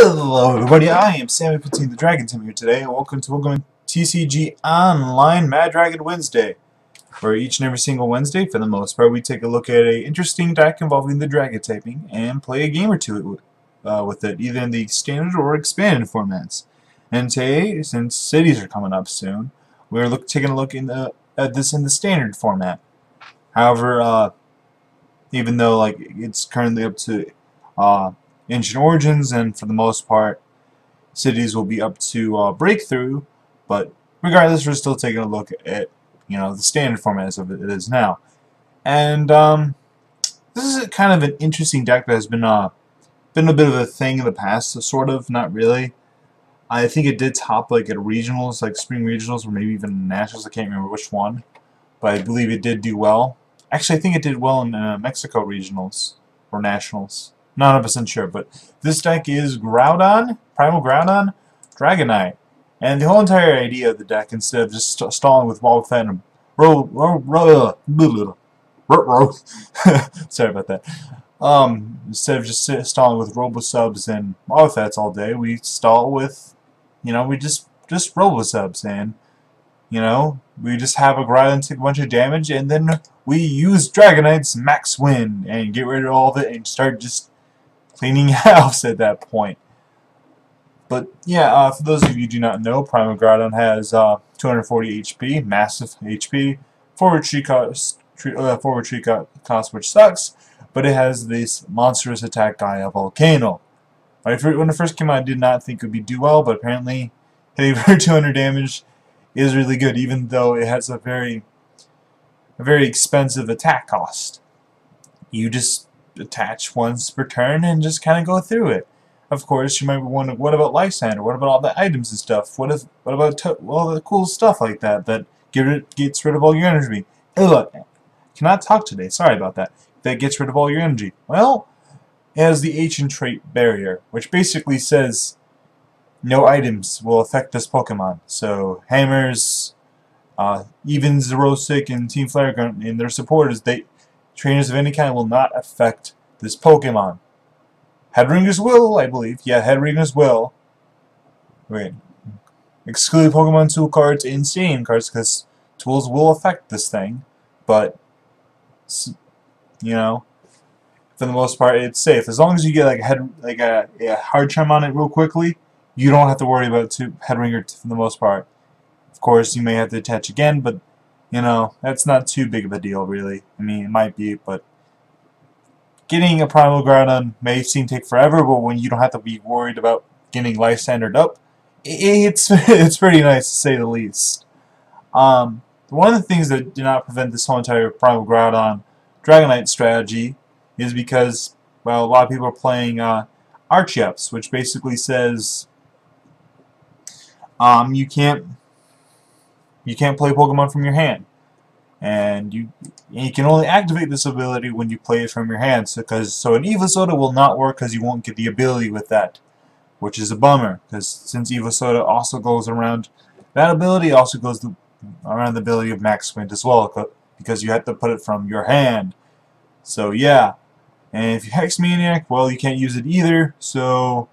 Hello everybody, I am Sammy Petite the Dragon Team here today, and welcome to Pokemon TCG Online Mad Dragon Wednesday, where each and every single Wednesday, for the most part, we take a look at an interesting deck involving the Dragon typing and play a game or two with it, either in the standard or expanded formats. And today, since cities are coming up soon, we're taking a look at this in the standard format. However, even though it's currently up to Ancient Origins, and for the most part cities will be up to Breakthrough, but regardless, we're still taking a look at the standard format as it is now. And this is kind of an interesting deck that has been a bit of a thing in the past, so sort of, not really. I think it did top at regionals, like spring regionals, or maybe even nationals. I can't remember which one, but I believe it did do well. Actually, I think it did well in Mexico regionals or nationals. Not 100% sure, but this deck is Groudon, Primal Groudon, Dragonite. And the whole entire idea of the deck, instead of just stalling with Wildfat and sorry about that. Instead of just stalling with Robosubs and Wildfats all day, we stall with, we just Robosubs, and we just have a Groudon take a bunch of damage, and then we use Dragonite's Max Wind and get rid of all of it and start just cleaning house at that point. But yeah, for those of you who do not know, Primal Groudon has 240 HP, massive HP, forward retreat cost, which sucks, but it has this monstrous attack guy, a Volcano. Right, when it first came out, I did not think it would do well, but apparently hitting for 200 damage is really good, even though it has a very expensive attack cost. You just attach once per turn and just kind of go through it. Of course, you might be wondering, what about Lysander? What about all the items and stuff? What about all the cool stuff like that gets rid of all your energy? Hey, look, cannot talk today. Sorry about that. That gets rid of all your energy. Well, it has the ancient trait barrier, which basically says no items will affect this Pokemon. So hammers, even Zerosic and Team Flare Gun and their supporters, trainers of any kind will not affect this Pokemon. Headringers will, I believe. Yeah, Headringers will. Wait. Exclude Pokemon Tool cards and Stadium cards, because tools will affect this thing. But, for the most part, it's safe. As long as you get a hard charm on it real quickly, you don't have to worry about Headringer for the most part. Of course, you may have to attach again, but that's not too big of a deal, really. I mean, it might be, but getting a Primal Groudon may seem to take forever, but when you don't have to be worried about getting Lysandered up, it's pretty nice, to say the least. One of the things that did not prevent this whole entire Primal Groudon Dragonite strategy is because, well, a lot of people are playing Archeops, which basically says you can't play Pokemon from your hand, and you can only activate this ability when you play it from your hand. So an Evosoda will not work because you won't get the ability with that, which is a bummer. Because since Evosoda also goes around, that ability also goes around the ability of Max Wind as well, because you have to put it from your hand. So yeah, and if you Hex Maniac, well, you can't use it either. So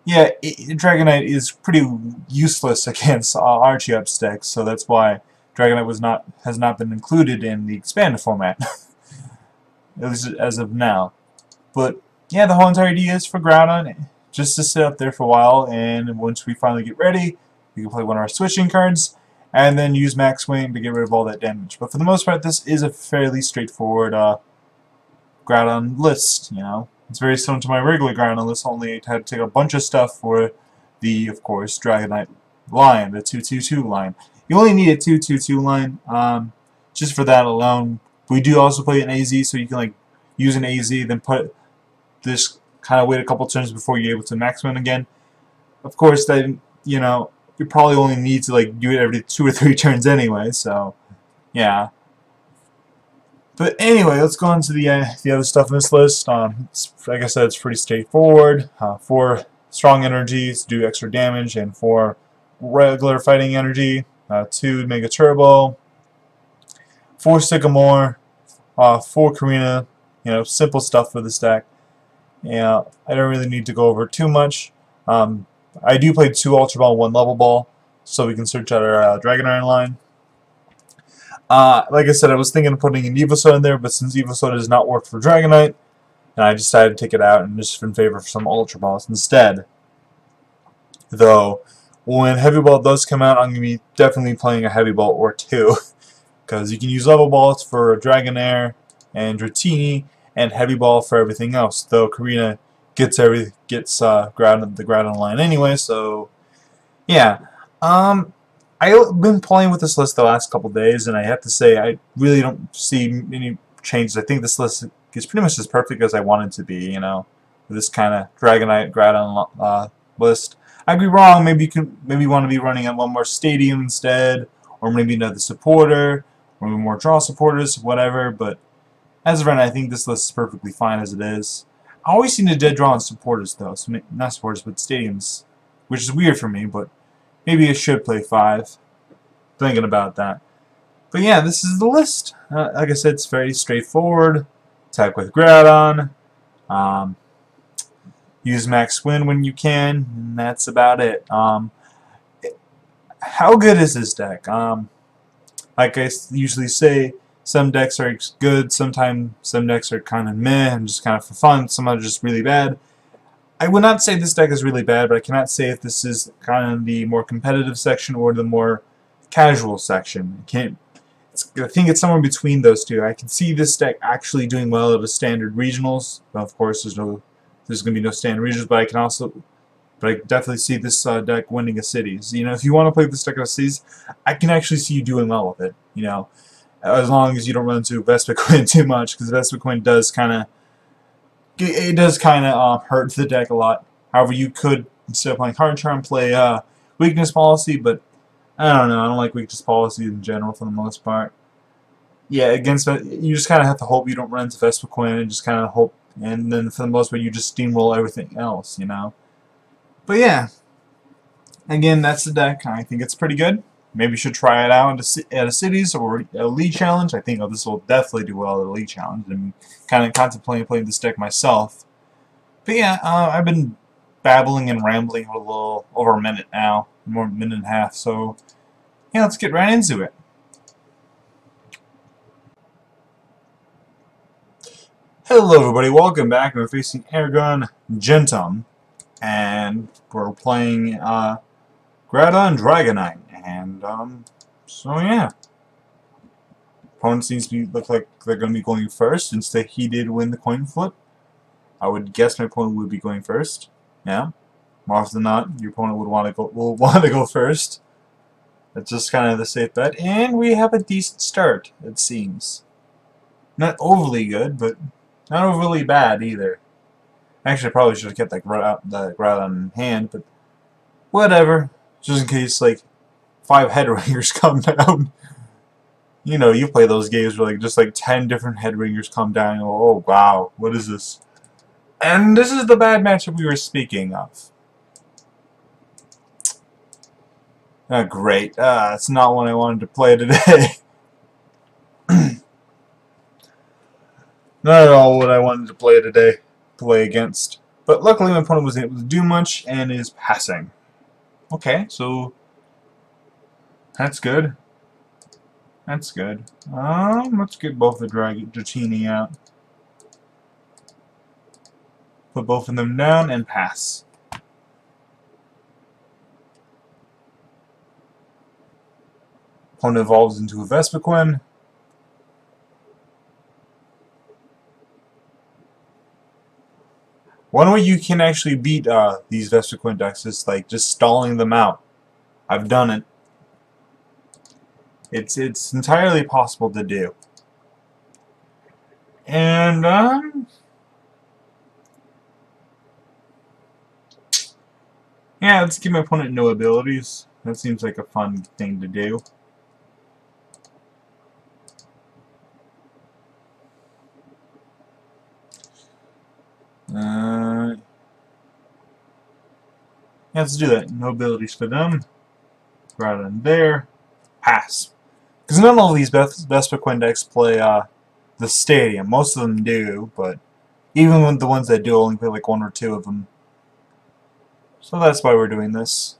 yeah, Dragonite is pretty useless against Archeops decks, so that's why Dragonite has not been included in the expanded format, at least as of now. But yeah, the whole entire idea is for Groudon just to sit up there for a while, and once we finally get ready, we can play one of our switching cards, and then use Max Wing to get rid of all that damage. But for the most part, this is a fairly straightforward Groudon list. It's very similar to my regular Groudon list, only I had to take a bunch of stuff for the, of course, Dragonite line, the 222 line. You only need a 222 line, just for that alone. We do also play an AZ, so you can use an AZ, then put this kind of wait a couple turns before you're able to max win again. Of course, then you probably only need to do it every 2 or 3 turns anyway. So yeah. But anyway, let's go on to the other stuff in this list. Like I said, it's pretty straightforward. 4 strong energies do extra damage, and 4 regular fighting energy. 2 Mega Turbo, 4 Sycamore, 4 Karina. Simple stuff for this deck. I don't really need to go over too much. I do play 2 Ultra Ball, 1 Level Ball, so we can search out our Dragonite line. Like I said, I was thinking of putting an Evosoda in there, but since Evosoda does not work for Dragonite, and I decided to take it out and just in favor of some Ultra Balls instead. Though, when Heavy Ball does come out, I'm going to be definitely playing a Heavy Ball or 2. Because you can use Level Balls for Dragonair and Dratini, and Heavy Ball for everything else. Though Karina gets the Groudon line anyway, so yeah. I've been playing with this list the last couple days, and I have to say I really don't see any changes. I think this list is pretty much as perfect as I want it to be, you know, with this kind of Dragonite Groudon list. I'd be wrong. Maybe you want to be running on one more Stadium instead, or maybe another supporter, or maybe more draw supporters, whatever. But as of right now, I think this list is perfectly fine as it is. I always seem to dead draw on supporters though, so not supporters but stadiums, which is weird for me. But maybe I should play 5. Thinking about that. But yeah, this is the list. Like I said, it's very straightforward. Attack with Groudon. Use Max Win when you can, and that's about it. How good is this deck? Like I usually say, some decks are good, sometimes some decks are kind of meh and just kind of for fun, some are just really bad. I would not say this deck is really bad, but I cannot say if this is kind of the more competitive section or the more casual section. I think it's somewhere between those two. I can see this deck actually doing well at the standard regionals. Well, of course, there's going to be no standard regionals, but I definitely see this deck winning a cities. You know, if you want to play this deck at a cities, I can actually see you doing well with it. You know, as long as you don't run into Vespiquen too much, because Vespiquen does kind of hurt the deck a lot. However, you could, instead of playing Hard Charm, play Weakness Policy, but I don't know. I don't like Weakness Policy in general for the most part. Yeah, against you just kind of have to hope you don't run into Vespiquen and just kind of hope, and then for the most part you just steamroll everything else, you know. But yeah, again, that's the deck. I think it's pretty good. Maybe you should try it out at a cities or a league challenge. I think this will definitely do well at a league challenge. I'm kind of contemplating playing this deck myself. But yeah, I've been babbling and rambling for a little over a minute now, more than a minute and a half. So yeah, let's get right into it. Hello, everybody. Welcome back. We're facing Aragon Gentum, and we're playing Groudon Dragonite. And so yeah, opponent seems to look like they're going to be going first. Instead, he did win the coin flip. I would guess my opponent would be going first. Yeah, more often than not, your opponent would want to go first. That's just kind of the safe bet, and we have a decent start. It seems not overly good, but not overly bad either. Actually, I probably should have kept the Groudon in hand, but whatever. Just in case, like, 5 head ringers come down. You know, you play those games where just 10 different head ringers come down and go, oh wow, what is this? And this is the bad matchup we were speaking of. Great. That's not what I wanted to play today. Not at all what I wanted to play against. But luckily my opponent wasn't able to do much and is passing. Okay, so that's good. That's good. Let's get both the Dratini out. Put both of them down and pass. Opponent evolves into a Vespiquen. One way you can actually beat these Vespiquen decks is just stalling them out. I've done it. It's entirely possible to do. And yeah, let's give my opponent no abilities. That seems like a fun thing to do. Yeah, let's do that. No abilities for them. Groudon there. Pass. Because not all of these Vespiquen decks play the Stadium. Most of them do, but even with the ones that do only play 1 or 2 of them. So that's why we're doing this.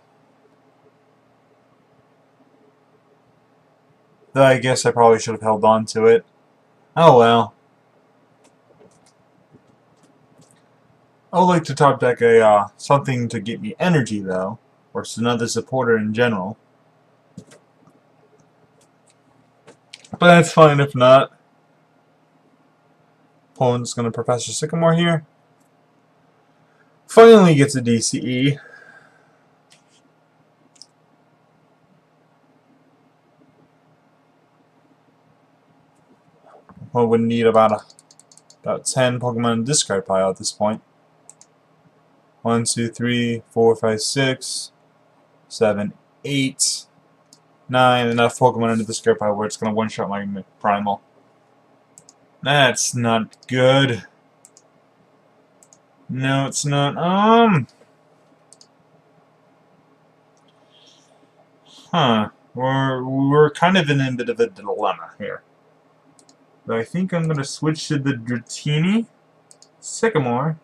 Though I guess I probably should have held on to it. Oh well. I would like to top deck a something to get me energy though, or it's another supporter in general. But that's fine if not. Opponent's gonna Professor Sycamore here. Finally gets a DCE. Well, would need about 10 Pokemon in discard pile at this point. 1, 2, 3, 4, 5, 6, 7, 8, 9. Enough Pokemon in the discard pile where it's gonna one-shot my Primal. That's not good. No, it's not. We're kind of in a bit of a dilemma here. But I think I'm gonna switch to the Dratini Sycamore.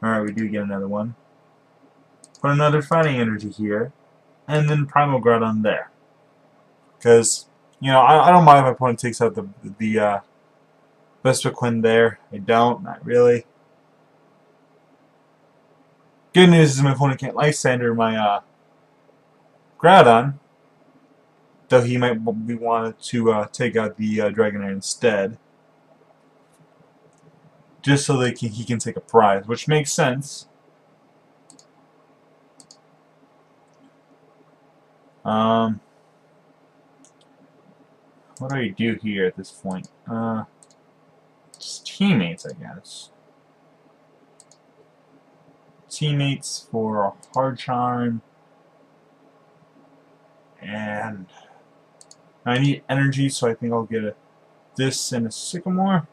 Alright, we do get another one. Put another Fighting Energy here. And then Primal Groudon there. Because, you know, I don't mind if my opponent takes out the Vespiquen there. I don't, not really. Good news is my opponent can't Life Sander my Groudon. Though he might be wanted to take out the Dragonite instead. Just so that he can take a prize, which makes sense. What do I do here at this point? Just teammates, I guess. Teammates for a Hard Charm. And I need energy, so I think I'll get this and a Sycamore.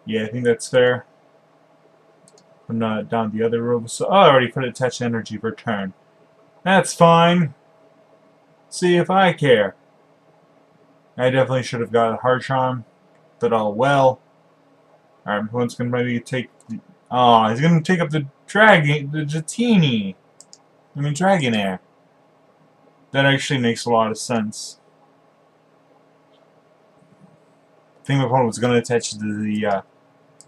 Yeah, I think that's fair. I'm not down the other row. So, oh, I already put attached energy per turn. That's fine. See if I care. I definitely should have got a Hard Charm, but all well. Alright, my opponent's gonna maybe take the. Oh, he's gonna take up the Dratini. I mean, Dragonair. That actually makes a lot of sense. I think my opponent was going to attach to the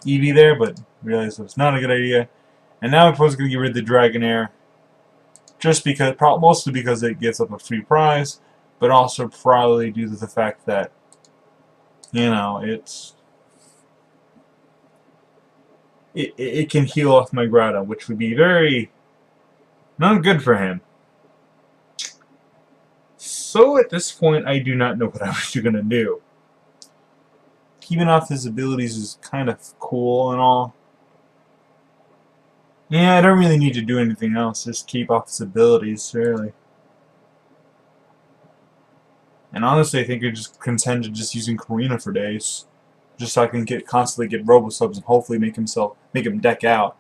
Eevee there, but realized it was not a good idea. And now my opponent's going to get rid of the Dragonair. Just because, mostly because it gets up a free prize, but also probably due to the fact that, you know, it can heal off my Groudon, which would be very not good for him. So at this point, I do not know what I was going to do. Keeping off his abilities is kind of cool and all. Yeah, I don't really need to do anything else. Just keep off his abilities, really. And honestly, I think I just content to just using Karina for days, just so I can constantly get Robosubs and hopefully make him deck out.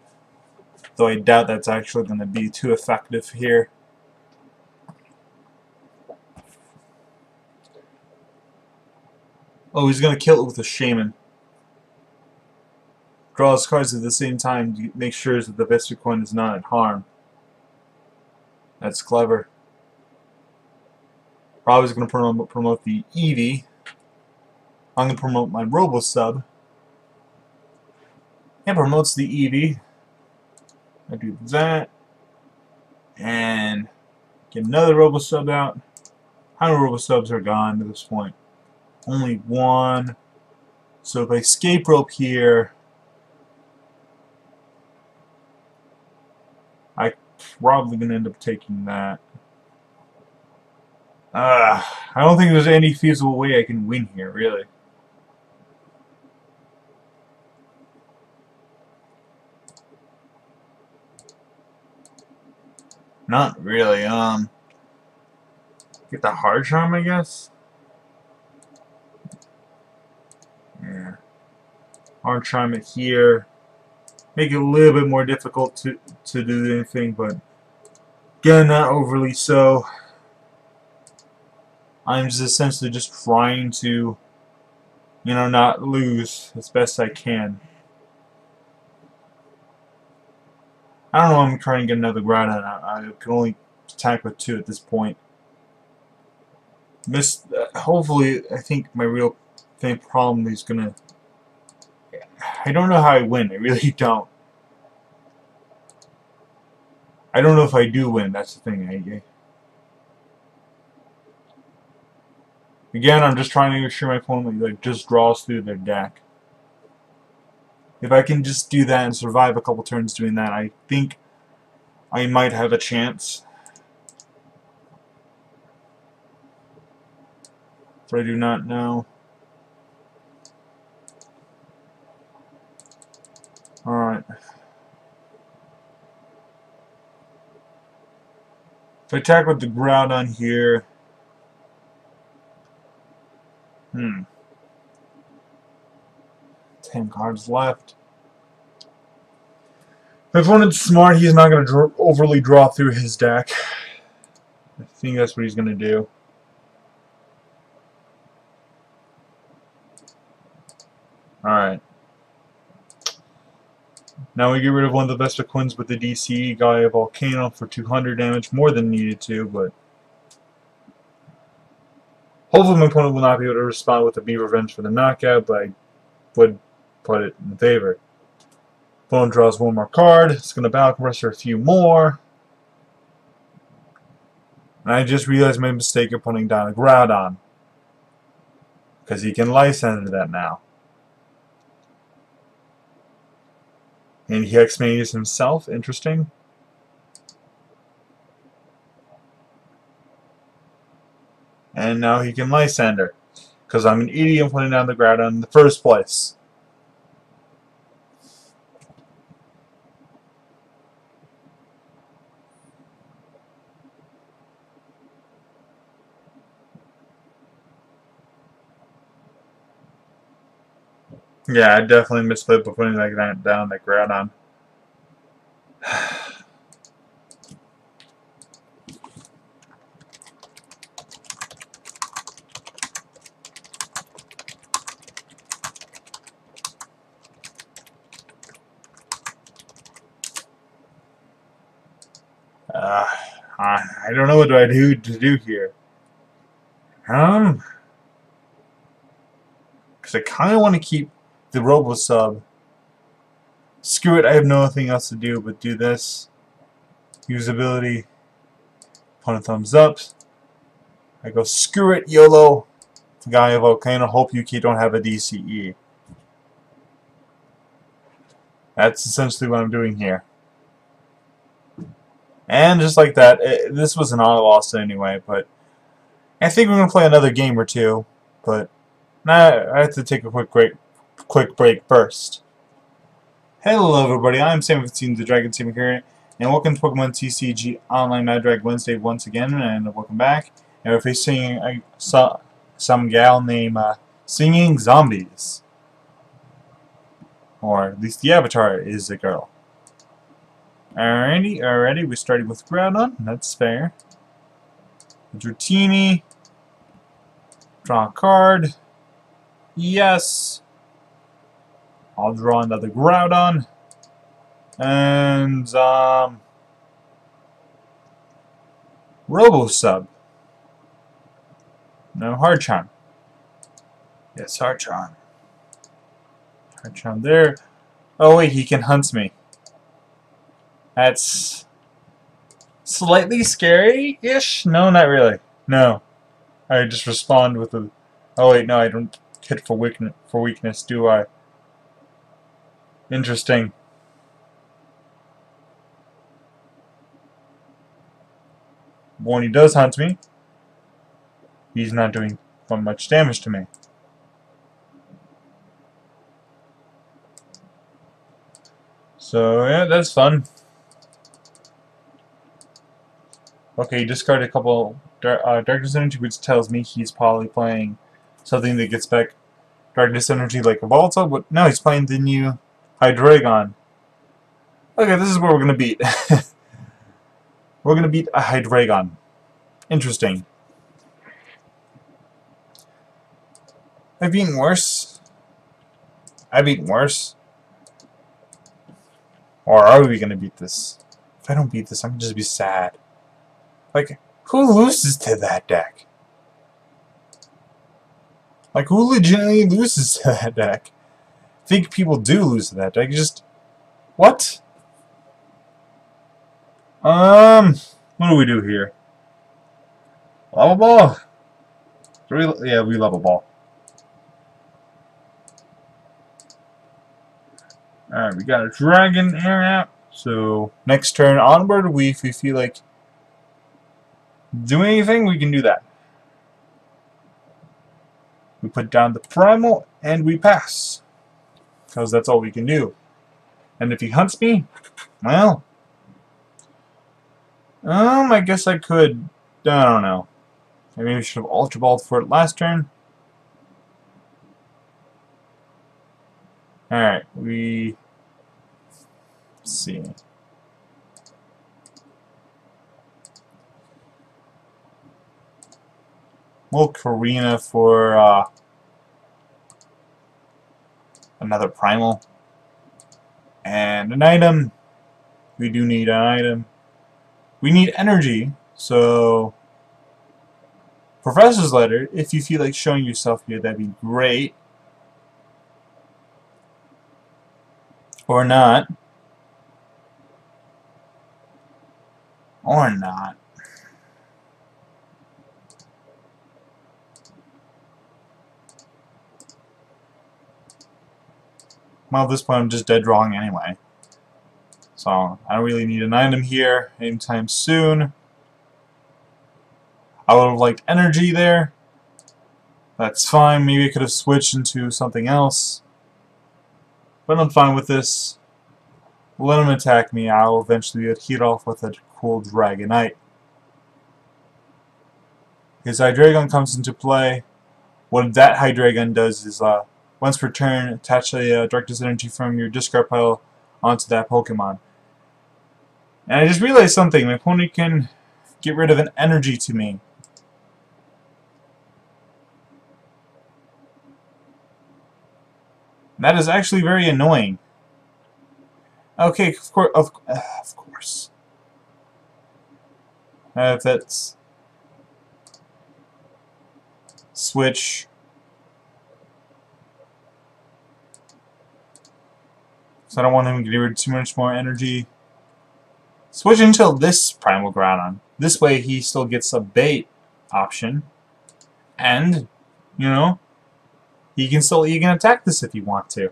Though I doubt that's actually going to be too effective here. Oh, he's going to kill it with a Shaman. Draw his cards at the same time to make sure that the Vespiquen is not at harm. That's clever. Probably going to promote the Eevee. I'm going to promote my Robosub. It promotes the Eevee. I do that. And get another Robosub out. How many Robosubs are gone at this point? Only one. So if I escape rope here, I'm probably going to end up taking that. I don't think there's any feasible way I can win here, really. Not really. Get the Hard Charm, I guess. Yeah. Hard Charm it here. Make it a little bit more difficult to do anything, but again, not overly so. I'm just essentially just trying to, you know, not lose as best I can. I don't know. I'm trying to get another Groudon. I can only attack with 2 at this point. Hopefully, I think my real problem is gonna. I don't know how I win. I really don't. I don't know if I do win. That's the thing. Again, I'm just trying to make sure my opponent like just draws through their deck. If I can just do that and survive a couple turns doing that, I think I might have a chance. But I do not know. Alright. If I attack with the Groudon here. 10 cards left. If my opponent's smart, he's not going to overly draw through his deck. I think that's what he's going to do. Alright. Now we get rid of one of the best of Quins with the DC, Gaia Volcano for 200 damage, more than needed to, but hopefully my opponent will not be able to respond with a Be Revenge for the knockout, but I would put it in favor. Opponent draws one more card, it's going to Battle Compressor a few more. And I just realized my mistake of putting down a Groudon, because he can Lysander that now. And he X-Mages himself, interesting. And now he can Lysander, because I'm an idiot putting down the Groudon in the first place. Yeah, I definitely misplayed by putting that down that Groudon. I don't know what I do to do here. Because I kind of want to keep the Robo Sub. Screw it, I have nothing else to do but do this. Usability. Put a thumbs up. I go, screw it, YOLO. Gaia Volcano, hope you don't have a DCE. That's essentially what I'm doing here. And just like that, this was an auto loss anyway, but I think we're going to play another game or two, but I have to take a quick break first. Hello everybody, I'm Sam15, the Dragon Team here, and welcome to Pokemon TCG Online Mad Drag Wednesday once again, and welcome back. And we're facing some gal named Singing Zombies. Or at least the avatar is a girl. Alrighty, we started with Groudon, that's fair. Dratini. Draw a card. Yes. I'll draw another Groudon. And, Robo Sub. No, Hard Charm. Yes, Hard Charm. Hard Charm there. Oh wait, he can hunt me. That's slightly scary-ish? No, not really. No. I just respond with a... Oh wait, no, I don't hit for weakness, do I? Interesting. When he does hunt me, he's not doing much damage to me. So, yeah, that's fun. Okay, discard a couple Darkness Energy, which tells me he's probably playing something that gets back Darkness Energy like a Volta, but no, he's playing the new Hydreigon. Okay, this is where we're gonna beat. We're gonna beat a Hydreigon. Interesting. I've beaten worse. I've beaten worse. Or are we gonna beat this? If I don't beat this, I'm gonna just be sad. Like, who loses to that deck? Like, who legitimately loses to that deck? I think people do lose to that deck. Just... What? What do we do here? Lava Ball? Yeah, we Lava Ball. Alright, we got a Dragon Air out. So, next turn onward, if we feel like doing anything, we can do that. We put down the Primal, and we pass. Because that's all we can do. And if he hunts me, well... I guess I could... I don't know. Maybe we should have Ultra Balled for it last turn. Alright, let's see. We'll Karina for another Primal. And an item. We do need an item. We need energy, so... Professor's Letter, if you feel like showing yourself here, that'd be great. Or not. Or not. Well, at this point I'm just dead wrong anyway. So, I don't really need an item here anytime soon. I would have liked energy there. That's fine. Maybe I could have switched into something else. But I'm fine with this. Let him attack me. I'll eventually get hit off with a cool Dragonite. His Hydreigon comes into play. What that Hydreigon does is, once per turn, attach a Darkness Energy from your discard pile onto that Pokemon. And I just realized something. My opponent can get rid of an energy to me. That is actually very annoying. Okay, of course. If that's... Switch. So I don't want him to get rid of too much more energy. Switch until this Primal Groudon. This way he still gets a bait option. And, you know, you can attack this if you want to.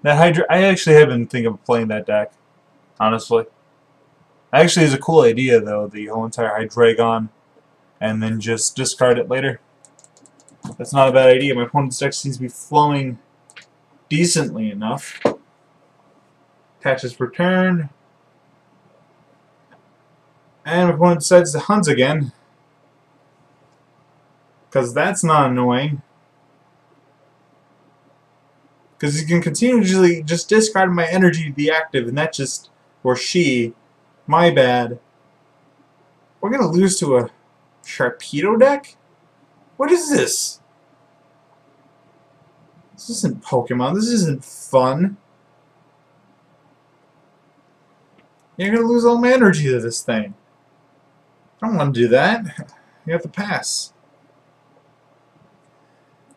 That I actually have been thinking of playing that deck, honestly. Actually, it's a cool idea though, the whole entire Hydreigon, and then just discard it later. That's not a bad idea. My opponent's deck seems to be flowing decently enough. Attaches per turn. And my opponent decides to hunt again. Because that's not annoying. Because he can continually just discard my energy to be active, and that just... or she. My bad. We're gonna lose to a Sharpedo deck? What is this? This isn't Pokemon. This isn't fun. You're gonna lose all my energy to this thing. I don't want to do that. You have to pass.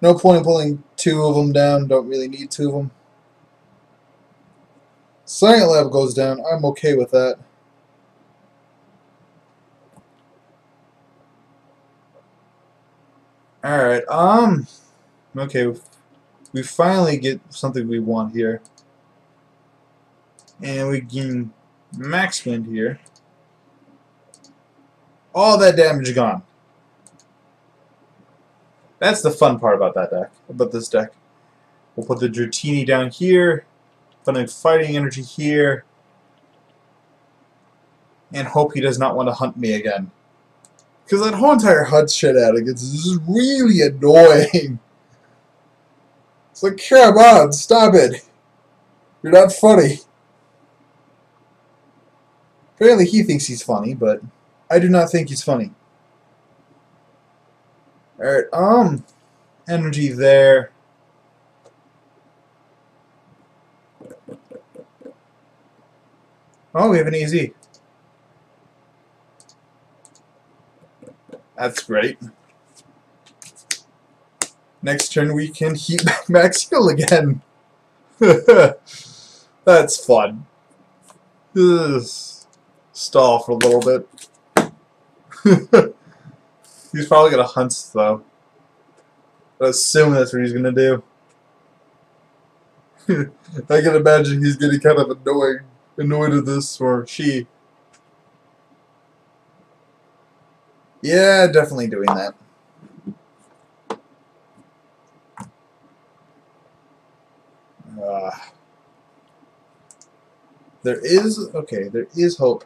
No point in pulling two of them down. Don't really need two of them. Science Lab goes down. I'm okay with that. Alright, okay, we finally get something we want here. And we gain max wind here. All that damage gone. That's the fun part about that deck, about this deck. We'll put the Dratini down here, put a fighting energy here, and hope he does not want to hunt me again. Because that whole entire HUD shenanigans is just really annoying. It's like, come on, stop it. You're not funny. Apparently he thinks he's funny, but I do not think he's funny. Alright, energy there. Oh, we have an AZ. That's great. Next turn we can heat max heal again. That's fun. Stall for a little bit. He's probably gonna hunt though. I assume that's what he's gonna do. I can imagine he's getting kind of annoyed at this, or she. Yeah, definitely doing that. There is hope.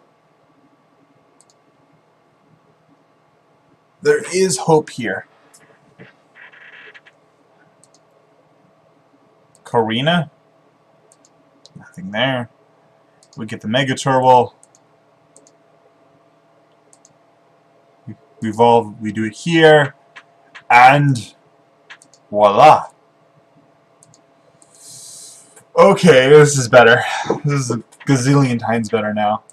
There is hope here. Karina? Nothing there. We get the Mega Turbo. We evolve, we do it here. And voila. Okay, this is better. This is a gazillion times better now.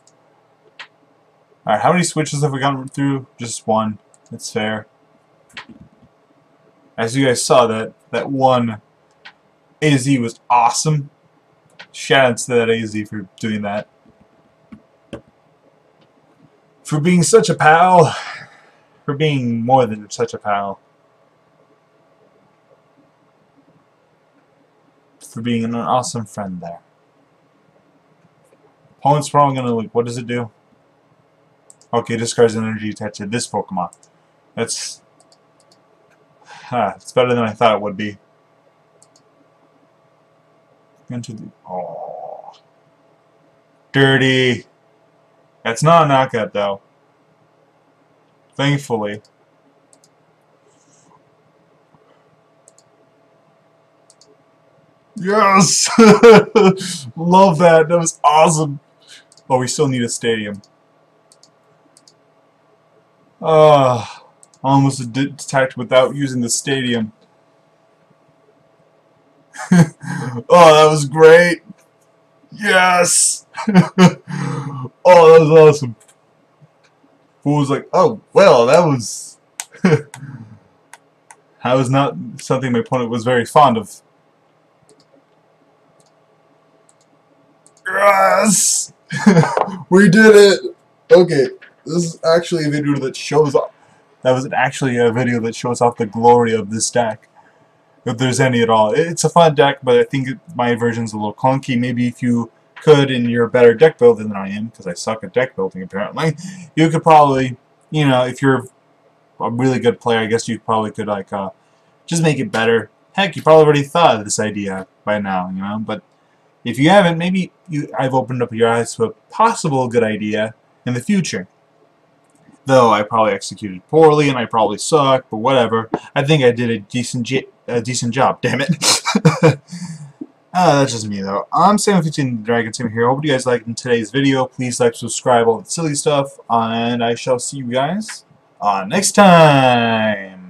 Alright, how many switches have we gotten through? Just one. That's fair. As you guys saw, that one AZ was awesome. Shout out to that AZ for doing that. For being such a pal. For being more than such a pal. For being an awesome friend there. Opponent's probably gonna, like, what does it do? Okay, discards energy attached to this Pokemon. That's it's better than I thought it would be. Into the dirty. That's not a knockout though. Thankfully. Yes! Love that. That was awesome. Oh, we still need a stadium. Almost attacked without using the stadium. Oh, that was great. Yes! Oh, that was awesome. Fool was like, oh, well, that was... that was not something my opponent was very fond of. Yes! We did it! Okay, this is actually a video that shows off. That was actually a video that shows off the glory of this deck. If there's any at all. It's a fun deck, but I think my version's a little clunky. Maybe if you could, and you're a better deck builder than I am, because I suck at deck building apparently, you could probably, you know, if you're a really good player, I guess you probably could, like, just make it better. Heck, you probably already thought of this idea by now, you know, but if you haven't, maybe I've opened up your eyes to a possible good idea in the future. Though I probably executed poorly and I probably suck, but whatever. I think I did a decent job. Damn it. That's just me though. I'm Sam15 Dragon Sim here. Hope you guys liked today's video. Please like, subscribe, all that silly stuff, and I shall see you guys next time.